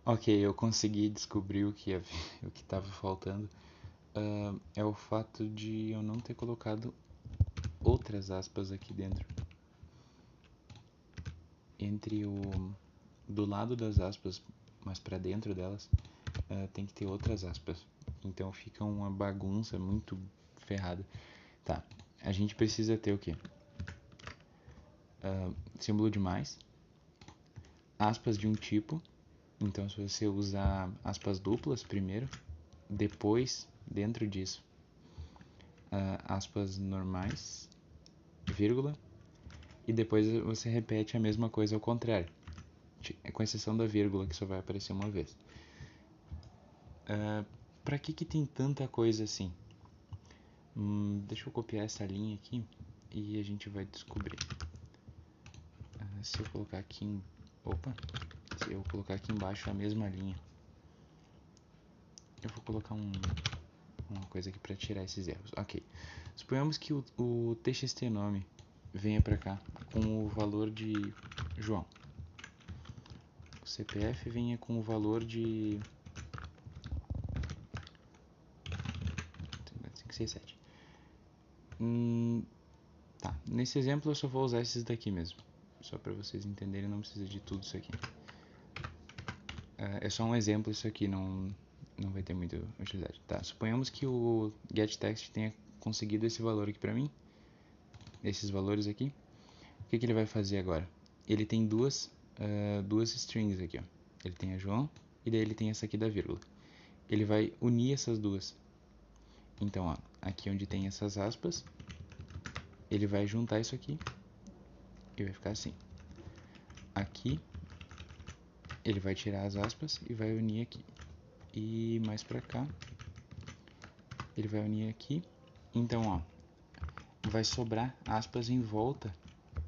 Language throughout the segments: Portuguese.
Ok, eu consegui descobrir o que o que estava faltando. É o fato de eu não ter colocado outras aspas aqui dentro. Entre o do lado das aspas, mas para dentro delas, tem que ter outras aspas. Então fica uma bagunça muito ferrada. Tá, a gente precisa ter o quê? Símbolo de mais, aspas de um tipo. Então se você usar aspas duplas primeiro, depois dentro disso aspas normais, vírgula, e depois você repete a mesma coisa ao contrário, com exceção da vírgula que só vai aparecer uma vez. Pra que tem tanta coisa assim? Deixa eu copiar essa linha aqui e a gente vai descobrir. Se eu colocar aqui em... Opa! Se eu colocar aqui embaixo a mesma linha, eu vou colocar uma coisa aqui para tirar esses erros. Ok. Suponhamos que o TXT nome venha para cá com o valor de João. O CPF venha com o valor de 567. Tá, nesse exemplo eu só vou usar esses daqui mesmo. Só para vocês entenderem, não precisa de tudo isso aqui. É só um exemplo isso aqui, não vai ter muita utilidade. Tá, suponhamos que o getText tenha conseguido esse valor aqui para mim. Esses valores aqui. O que ele vai fazer agora? Ele tem duas strings aqui, ó. Ele tem a João e daí ele tem essa aqui da vírgula. Ele vai unir essas duas. Então, ó, aqui onde tem essas aspas, ele vai juntar isso aqui e vai ficar assim. Aqui, ele vai tirar as aspas e vai unir aqui. E mais pra cá, ele vai unir aqui. Então, ó, vai sobrar aspas em volta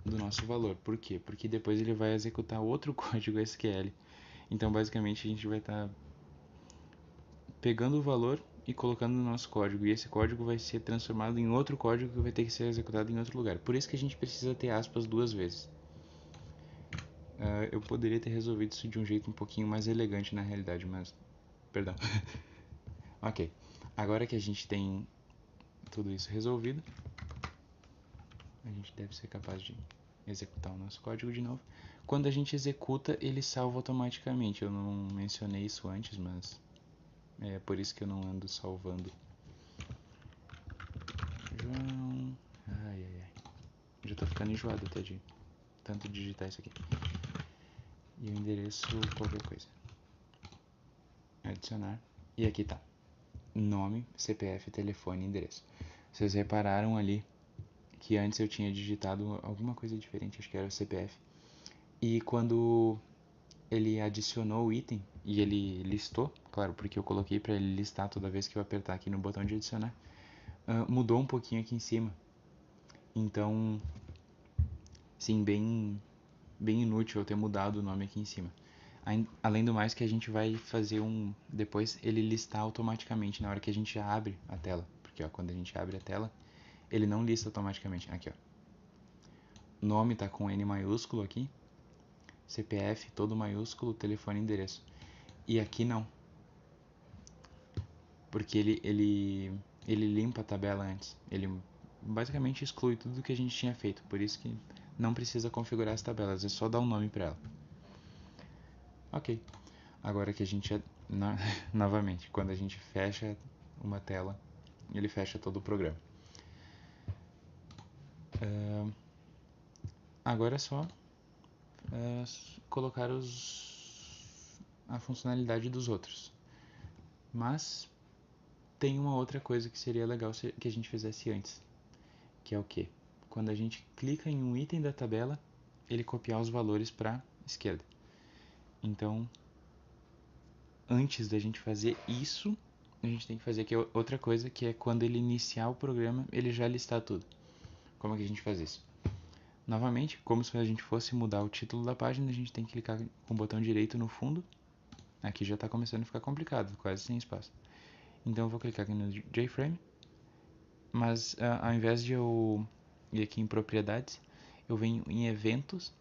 do nosso valor. Por quê? Porque depois ele vai executar outro código SQL. Então, basicamente, a gente vai estar pegando o valor e colocando no nosso código. E esse código vai ser transformado em outro código que vai ter que ser executado em outro lugar. Por isso que a gente precisa ter aspas duas vezes. Eu poderia ter resolvido isso de um jeito um pouquinho mais elegante na realidade, mas... Perdão. Ok. Agora que a gente tem tudo isso resolvido, a gente deve ser capaz de executar o nosso código de novo. Quando a gente executa, ele salva automaticamente. Eu não mencionei isso antes, mas é por isso que eu não ando salvando. João... Ai, ai, ai. Já tô ficando enjoado até de tanto digitar isso aqui. E o endereço, qualquer coisa. Adicionar. E aqui tá. Nome, CPF, telefone, endereço. Vocês repararam ali que antes eu tinha digitado alguma coisa diferente, acho que era o CPF. E quando ele adicionou o item e ele listou, claro, porque eu coloquei para ele listar toda vez que eu apertar aqui no botão de adicionar, mudou um pouquinho aqui em cima. Então, sim, bem inútil eu ter mudado o nome aqui em cima. Além do mais que a gente vai fazer depois ele listar automaticamente na hora que a gente abre a tela. Porque ó, quando a gente abre a tela, ele não lista automaticamente. Aqui ó. Nome tá com N maiúsculo aqui. CPF todo maiúsculo, telefone e endereço. E aqui não. Porque ele limpa a tabela antes. Ele basicamente exclui tudo que a gente tinha feito. Por isso que não precisa configurar as tabelas, é só dar um nome para ela. Ok. Agora que a gente... novamente, quando a gente fecha uma tela, ele fecha todo o programa. Agora é só colocar a funcionalidade dos outros. Mas tem uma outra coisa que seria legal que a gente fizesse antes. Que é o que? Quando a gente clica em um item da tabela, ele copiar os valores para a esquerda. Então, antes da gente fazer isso, a gente tem que fazer aqui outra coisa, que é quando ele iniciar o programa, ele já listar tudo. Como é que a gente faz isso? Novamente, como se a gente fosse mudar o título da página, a gente tem que clicar com o botão direito no fundo. Aqui já está começando a ficar complicado, quase sem espaço. Então eu vou clicar aqui no JFrame, mas ao invés de eu ir aqui em propriedades, eu venho em eventos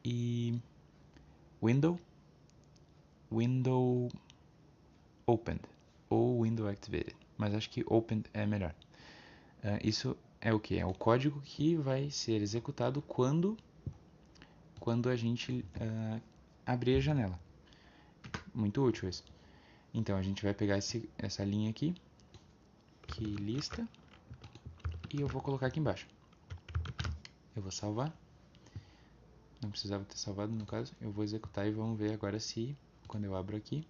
e window window opened ou window activated, mas acho que opened é melhor. Isso é o que? É o código que vai ser executado quando a gente abrir a janela. Muito útil isso. Então a gente vai pegar essa linha aqui, que lista, e eu vou colocar aqui embaixo. Eu vou salvar. Não precisava ter salvado no caso. Eu vou executar e vamos ver agora se, quando eu abro aqui,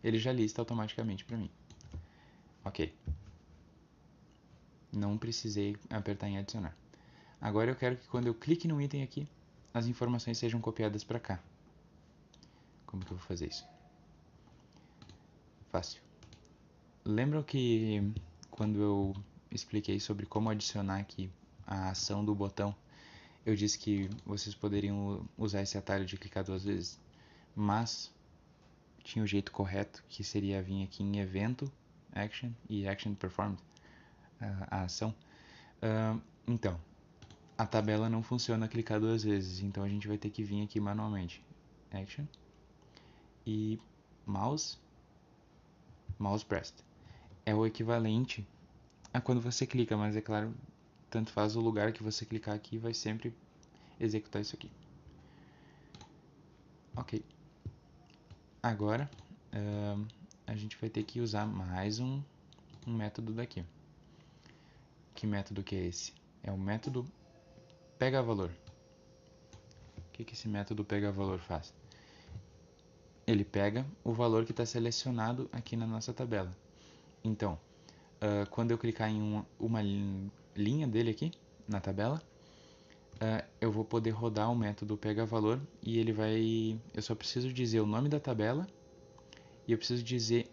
ele já lista automaticamente para mim. Ok. Não precisei apertar em adicionar. Agora eu quero que quando eu clique no item aqui, as informações sejam copiadas para cá. Como que eu vou fazer isso? Fácil. Lembram que quando eu expliquei sobre como adicionar aqui a ação do botão, eu disse que vocês poderiam usar esse atalho de clicar 2 vezes, mas tinha o jeito correto, que seria vir aqui em evento, action e action performed, a ação. Então, a tabela não funciona clicar 2 vezes, então a gente vai ter que vir aqui manualmente. Action e mouse pressed. É o equivalente a quando você clica, mas é claro, tanto faz o lugar que você clicar aqui, vai sempre executar isso aqui. Ok. Agora, a gente vai ter que usar mais um método daqui. Que método que é esse? É o método pega valor. O que esse método pega valor faz? Ele pega o valor que está selecionado aqui na nossa tabela. Então, quando eu clicar em uma linha dele aqui na tabela, eu vou poder rodar o método pega valor e ele vai... Eu só preciso dizer o nome da tabela e eu preciso dizer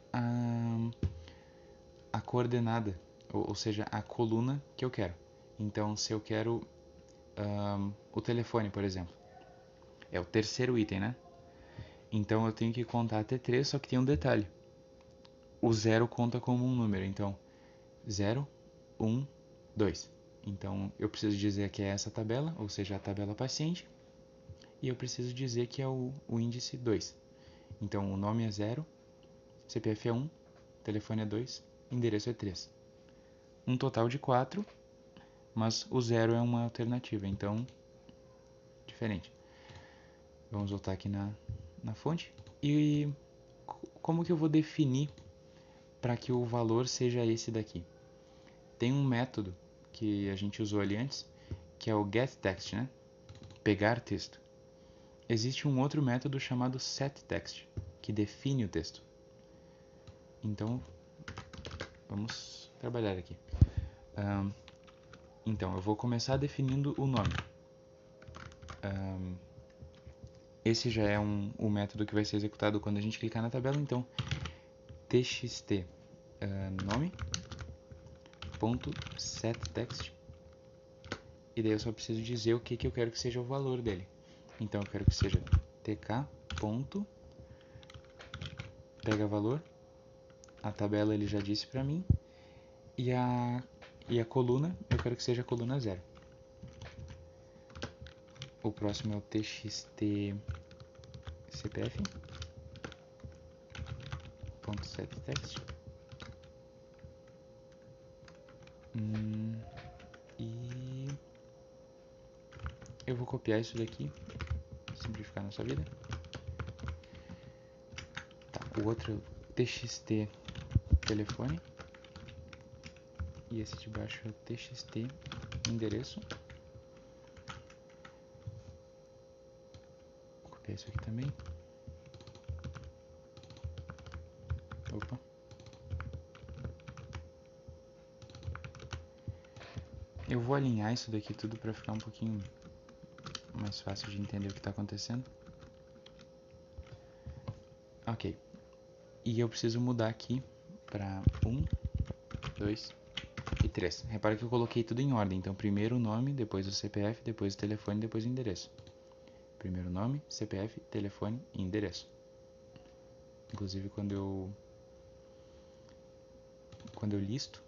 a coordenada, ou seja, a coluna que eu quero. Então, se eu quero o telefone, por exemplo, é o terceiro item, né? Então eu tenho que contar até 3, só que tem um detalhe. O 0 conta como um número, então 0, 1, 2. Então eu preciso dizer que é essa tabela, ou seja, a tabela paciente, e eu preciso dizer que é o índice 2. Então o nome é 0, CPF é 1, telefone é 2, endereço é 3. Um total de 4, mas o 0 é uma alternativa, então diferente. Vamos voltar aqui na fonte. E como que eu vou definir para que o valor seja esse daqui? Tem um método que a gente usou ali antes, que é o getText, né? Pegar texto. Existe um outro método chamado setText, que define o texto. Então, vamos trabalhar aqui. Então, eu vou começar definindo o nome. Esse já é o método que vai ser executado quando a gente clicar na tabela. Então, txt nome ponto setText, e daí eu só preciso dizer o que eu quero que seja o valor dele. Então eu quero que seja tk ponto pega valor, a tabela ele já disse para mim, e a coluna eu quero que seja a coluna 0. O próximo é o txt cpf ponto setText. E eu vou copiar isso daqui, simplificar nossa vida. Tá, o outro é o txt telefone, e esse de baixo é o txt endereço. Vou copiar isso aqui também. Opa. Eu vou alinhar isso daqui tudo para ficar um pouquinho mais fácil de entender o que está acontecendo. Ok. E eu preciso mudar aqui para 1, 2 e 3. Repara que eu coloquei tudo em ordem. Então, primeiro o nome, depois o CPF, depois o telefone, depois o endereço. Primeiro nome, CPF, telefone e endereço. Inclusive, quando eu listo,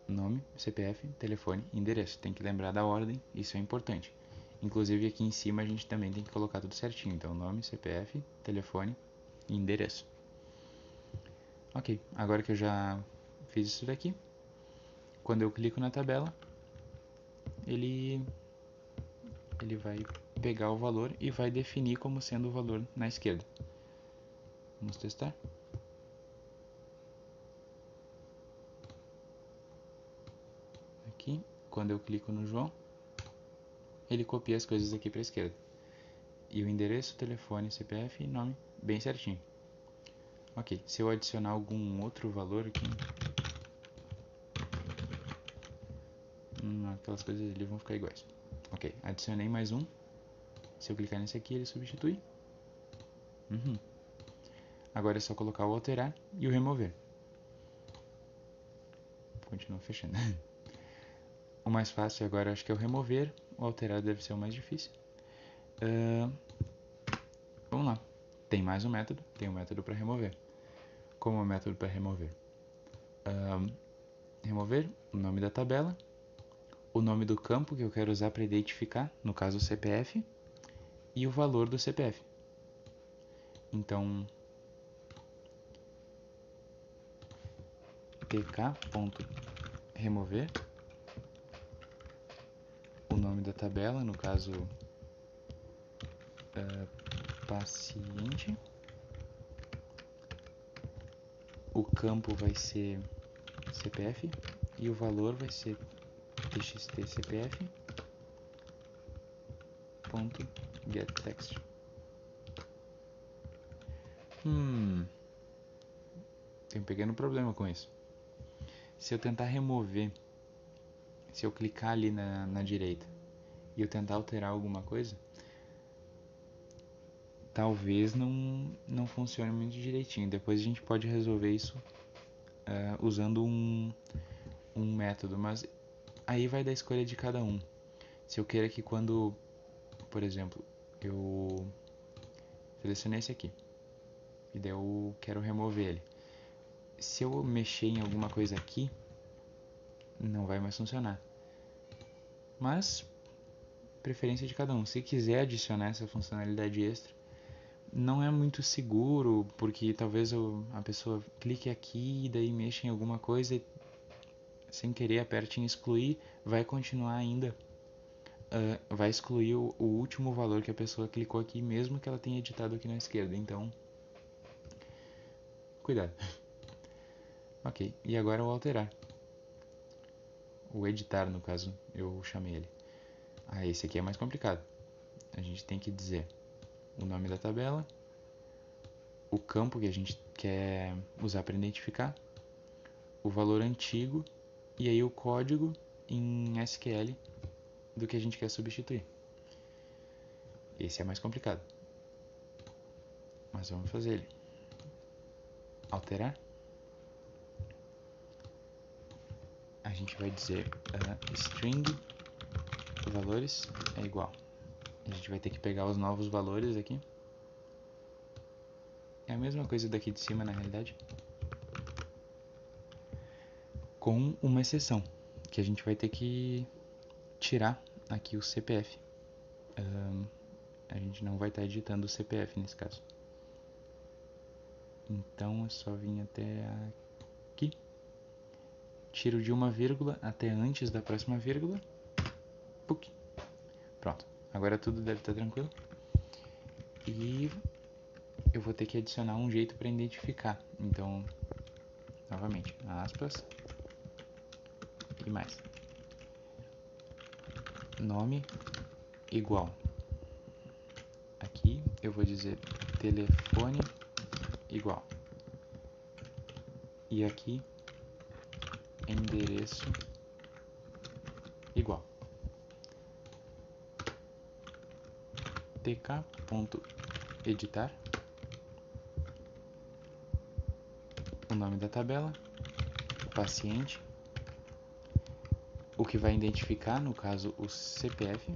nome, CPF, telefone e endereço. Tem que lembrar da ordem, isso é importante. Inclusive, aqui em cima a gente também tem que colocar tudo certinho. Então, nome, CPF, telefone e endereço. Ok, agora que eu já fiz isso daqui, quando eu clico na tabela, ele vai pegar o valor e vai definir como sendo o valor na esquerda. Vamos testar. Aqui, quando eu clico no João, ele copia as coisas aqui para a esquerda. E o endereço, telefone, CPF e nome bem certinho. Ok, se eu adicionar algum outro valor aqui, aquelas coisas ali vão ficar iguais. Ok, adicionei mais um. Se eu clicar nesse aqui, ele substitui. Agora é só colocar o alterar e o remover. Continua fechando. O mais fácil agora acho que é o remover. O alterar deve ser o mais difícil. Vamos lá. Tem mais um método. Tem um método para remover. Como é o método para remover? Remover o nome da tabela, o nome do campo que eu quero usar para identificar, no caso o CPF, e o valor do CPF. Então, tk.remover o nome da tabela, no caso paciente, o campo vai ser CPF e o valor vai ser txt.getText. Tem um pequeno problema com isso. Se eu tentar remover, se eu clicar ali na direita e eu tentar alterar alguma coisa, talvez não funcione muito direitinho. Depois a gente pode resolver isso usando um método, mas aí vai da escolha de cada um. Se eu queira que quando, por exemplo, eu selecionei esse aqui e daí eu quero remover ele. Se eu mexer em alguma coisa aqui, não vai mais funcionar. Mas, preferência de cada um. Se quiser adicionar essa funcionalidade extra, não é muito seguro, porque talvez a pessoa clique aqui e daí mexa em alguma coisa e sem querer aperte em excluir, vai continuar ainda, vai excluir o último valor que a pessoa clicou aqui, mesmo que ela tenha editado aqui na esquerda. Então, cuidado. Ok, e agora o alterar. O editar, no caso, eu chamei ele. Esse aqui é mais complicado. A gente tem que dizer o nome da tabela, o campo que a gente quer usar para identificar, o valor antigo e aí o código em SQL do que a gente quer substituir. Esse é mais complicado, mas vamos fazer ele. Alterar. A gente vai dizer string valores é igual. A gente vai ter que pegar os novos valores aqui. É a mesma coisa daqui de cima na realidade, com uma exceção, que a gente vai ter que tirar aqui o CPF. A gente não vai estar editando o CPF nesse caso. Então é só vir até aqui. Tiro de uma vírgula até antes da próxima vírgula. Puc. Pronto. Agora tudo deve estar tranquilo. E eu vou ter que adicionar um jeito para identificar. Então, novamente, aspas e mais. Nome igual. Aqui eu vou dizer telefone igual. E aqui endereço igual. tk.editar o nome da tabela, paciente, o que vai identificar, no caso, o CPF,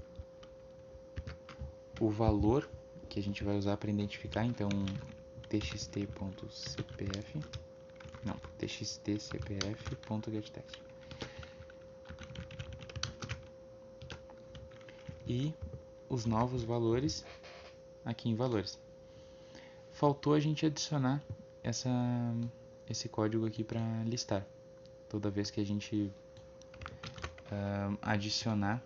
o valor que a gente vai usar para identificar, então txt.cpf, não, txt.cpf.getText. E os novos valores aqui em valores. faltou a gente adicionar esse código aqui para listar. Toda vez que a gente adicionar,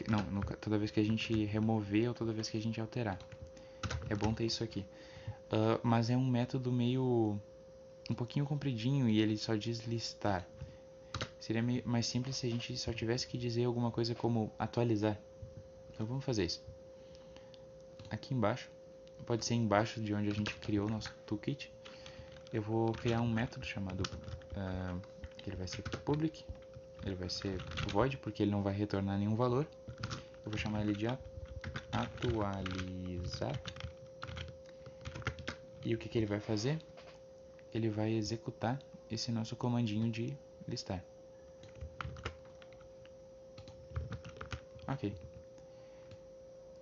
não, toda vez que a gente remover ou toda vez que a gente alterar. É bom ter isso aqui. Mas é um método meio um pouquinho compridinho e ele só diz listar. Seria mais simples se a gente só tivesse que dizer alguma coisa como atualizar. Então vamos fazer isso. Aqui embaixo, pode ser embaixo de onde a gente criou o nosso toolkit. Eu vou criar um método chamado, ele vai ser public, ele vai ser void porque ele não vai retornar nenhum valor. Eu vou chamar ele de atualizar. E o que ele vai fazer? Ele vai executar esse nosso comandinho de listar. Ok.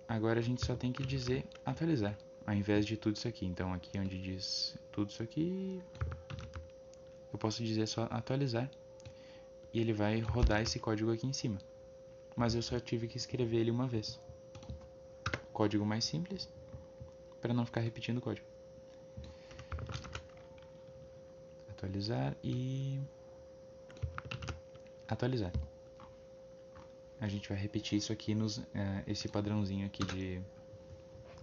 Agora a gente só tem que dizer atualizar, ao invés de tudo isso aqui. Então aqui onde diz tudo isso aqui, eu posso dizer só atualizar. E ele vai rodar esse código aqui em cima. Mas eu só tive que escrever ele uma vez. Código mais simples, para não ficar repetindo o código. Atualizar e atualizar. A gente vai repetir isso aqui, esse padrãozinho aqui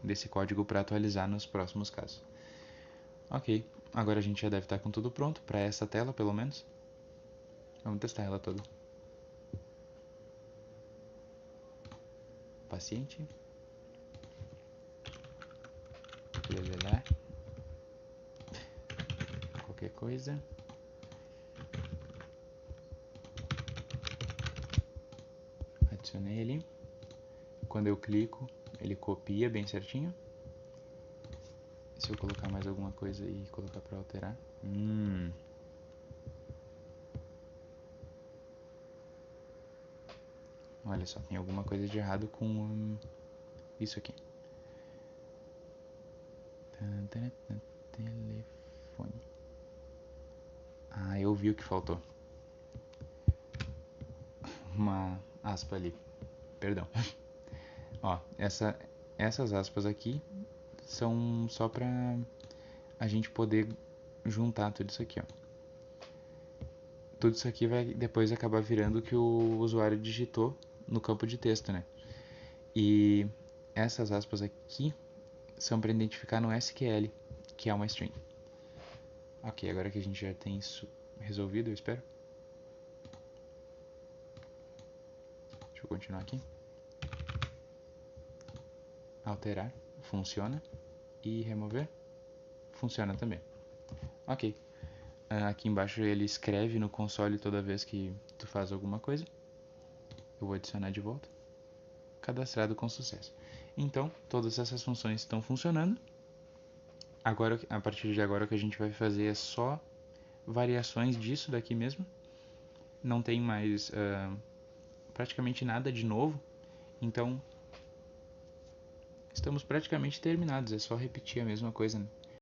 desse código para atualizar nos próximos casos. Ok, agora a gente já deve estar com tudo pronto, para essa tela pelo menos. Vamos testar ela toda. Paciente. Levelar. Qualquer coisa. Adicionei ele. Quando eu clico, ele copia bem certinho. Se eu colocar mais alguma coisa e colocar para alterar. Olha só, tem alguma coisa de errado com isso aqui. Telefone. Eu vi o que faltou. Uma aspa ali. Perdão. Ó, essas aspas aqui são só pra a gente poder juntar tudo isso aqui, ó. Tudo isso aqui vai depois acabar virando o que o usuário digitou no campo de texto, né? E essas aspas aqui são para identificar no SQL, que é uma string. Ok, agora que a gente já tem isso resolvido, eu espero. Deixa eu continuar aqui. Alterar, funciona. E remover, funciona também. Ok. Aqui embaixo ele escreve no console toda vez que tu faz alguma coisa. Eu vou adicionar de volta. Cadastrado com sucesso. Então, todas essas funções estão funcionando. Agora, a partir de agora, o que a gente vai fazer é só variações disso daqui mesmo. Não tem mais praticamente nada de novo. Então, estamos praticamente terminados. É só repetir a mesma coisa, né?